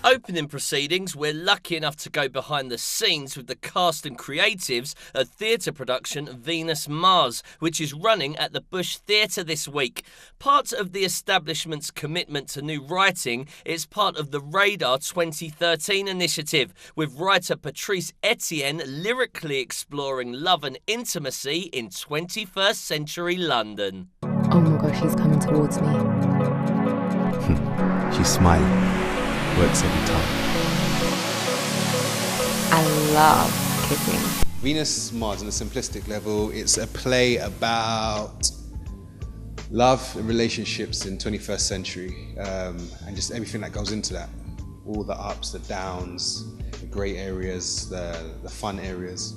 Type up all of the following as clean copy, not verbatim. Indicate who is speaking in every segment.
Speaker 1: Opening proceedings, we're lucky enough to go behind the scenes with the cast and creatives at theatre production Venus Mars, which is running at the Bush Theatre this week. Part of the establishment's commitment to new writing is part of the Radar 2013 initiative, with writer Patrice Etienne lyrically exploring love and intimacy in 21st century London.
Speaker 2: Oh my gosh, she's coming towards me.
Speaker 3: She's smiling. Works every time.
Speaker 2: I love kissing.
Speaker 3: Venus Mars, on a simplistic level, it's a play about love and relationships in 21st century, and just everything that goes into that. All the ups, the downs, the grey areas, the fun areas.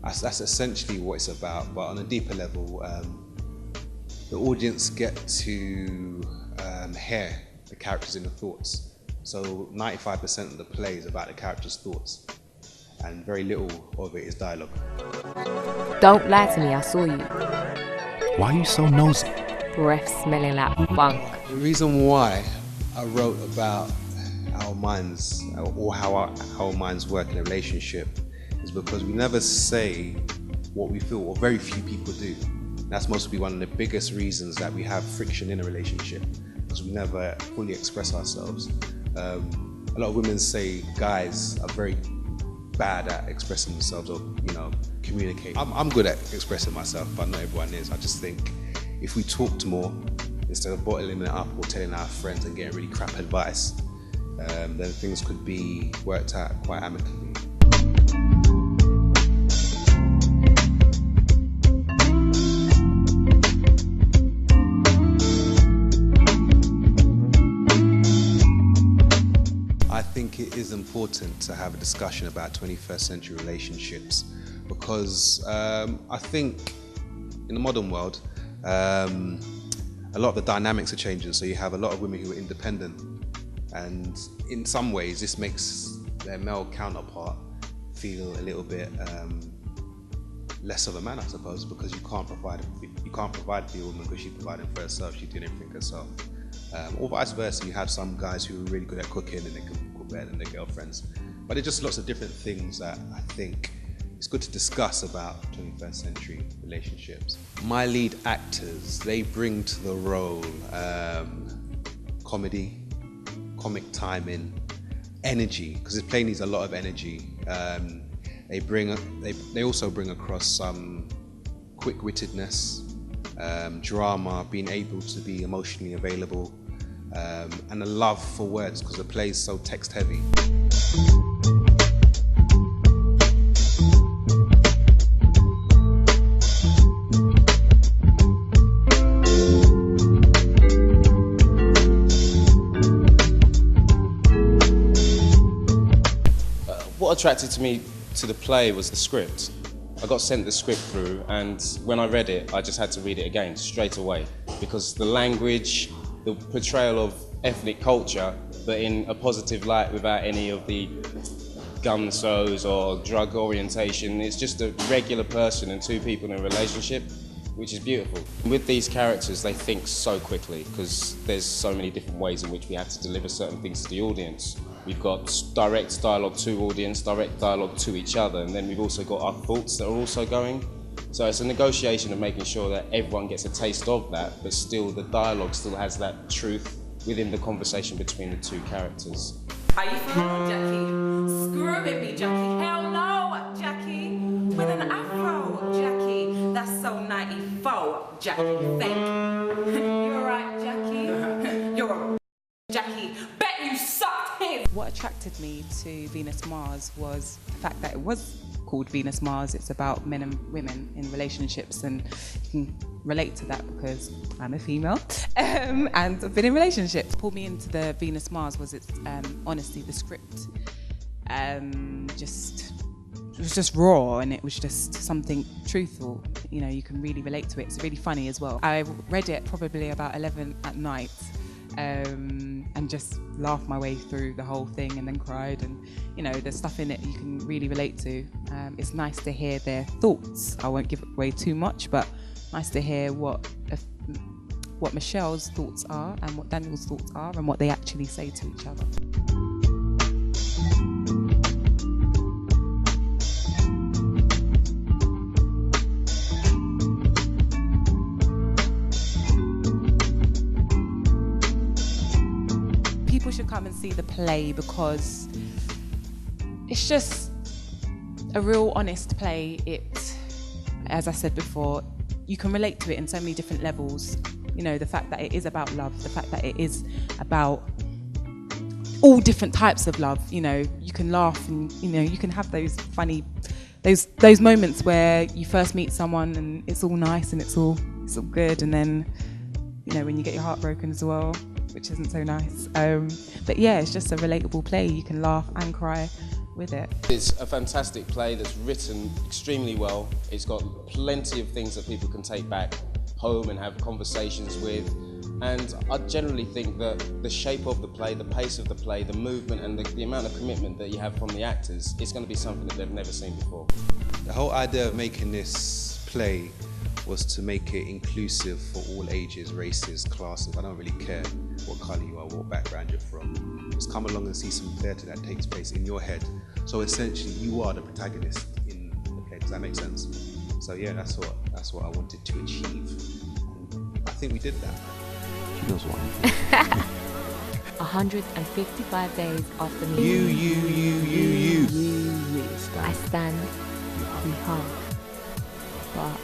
Speaker 3: That's essentially what it's about, but on a deeper level, the audience get to hear the characters in the thoughts. So 95% of the play is about the characters' thoughts, and very little of it is dialogue.
Speaker 2: Don't lie to me, I saw you.
Speaker 3: Why are you so nosy?
Speaker 2: Breath smelling like funk.
Speaker 3: The reason why I wrote about our minds, or how our minds work in a relationship, is because we never say what we feel, or very few people do. That's mostly one of the biggest reasons that we have friction in a relationship, because we never fully express ourselves. A lot of women say guys are very bad at expressing themselves, or communicate. I'm good at expressing myself, but not everyone is. I just think if we talked more, instead of bottling it up or telling our friends and getting really crap advice, then things could be worked out quite amicably. I think it is important to have a discussion about 21st century relationships, because I think in the modern world, a lot of the dynamics are changing. So you have a lot of women who are independent, and in some ways this makes their male counterpart feel a little bit less of a man, I suppose, because you can't provide for your woman because she's providing for herself, she's doing everything herself. Or vice versa, you have some guys who are really good at cooking and they can cook better than their girlfriends. But there's just lots of different things that I think it's good to discuss about 21st century relationships. My lead actors, they bring to the role comedy, comic timing, energy, because this play needs a lot of energy. They also bring across some quick-wittedness, drama, being able to be emotionally available, and a love for words, because the play is so text-heavy.
Speaker 4: What attracted me to the play was the script. I got sent the script through, and when I read it, I just had to read it again straight away, because the language, the portrayal of ethnic culture, but in a positive light without any of the gun shows or drug orientation. It's just a regular person and two people in a relationship, which is beautiful. With these characters, they think so quickly, because there's so many different ways in which we have to deliver certain things to the audience. We've got direct dialogue to audience, direct dialogue to each other, and then we've also got our thoughts that are also going. So it's a negotiation of making sure that everyone gets a taste of that, but still the dialogue still has that truth within the conversation between the two characters.
Speaker 5: How you feeling, Jackie? Screw me, Jackie. Hell no, Jackie. With an afro, Jackie. That's so 94, Jackie. Think. You alright, Jackie? You're a Jackie. Bet you sucked him.
Speaker 6: What attracted me to Venus Mars was the fact that it was called Venus Mars. It's about men and women in relationships, and you can relate to that because I'm a female and I've been in relationships. What pulled me into the Venus Mars was its honesty. The script it was just raw, and it was just something truthful. You know, you can really relate to it. It's really funny as well. I read it probably about 11 at night and just laughed my way through the whole thing, and then cried. And you know, there's stuff in it you can really relate to. It's nice to hear their thoughts. I won't give away too much, but nice to hear what Michelle's thoughts are and what Daniel's thoughts are and what they actually say to each other. people should come and see the play because it's just a real honest play. It, as I said before, you can relate to it in so many different levels. You know, the fact that it is about love, the fact that it is about all different types of love. You know, you can laugh and, you know, you can have those funny, those moments where you first meet someone and it's all nice and it's all good, and then, you know, when you get your heart broken as well, which isn't so nice. But yeah, it's just a relatable play. You can laugh and cry with it.
Speaker 4: It's a fantastic play that's written extremely well. It's got plenty of things that people can take back home and have conversations with. And I generally think that the shape of the play, the pace of the play, the movement and the amount of commitment that you have from the actors is going to be something that they've never seen before.
Speaker 3: The whole idea of making this play was to make it inclusive for all ages, races, classes. I don't really care what colour you are, what background you're from. Just come along and see some theatre that takes place in your head. So essentially you are the protagonist in the play. Does that make sense? So yeah, that's what I wanted to achieve. And I think we did that. She knows why.
Speaker 2: 155 days after me.
Speaker 3: You.
Speaker 2: I stand behalf. But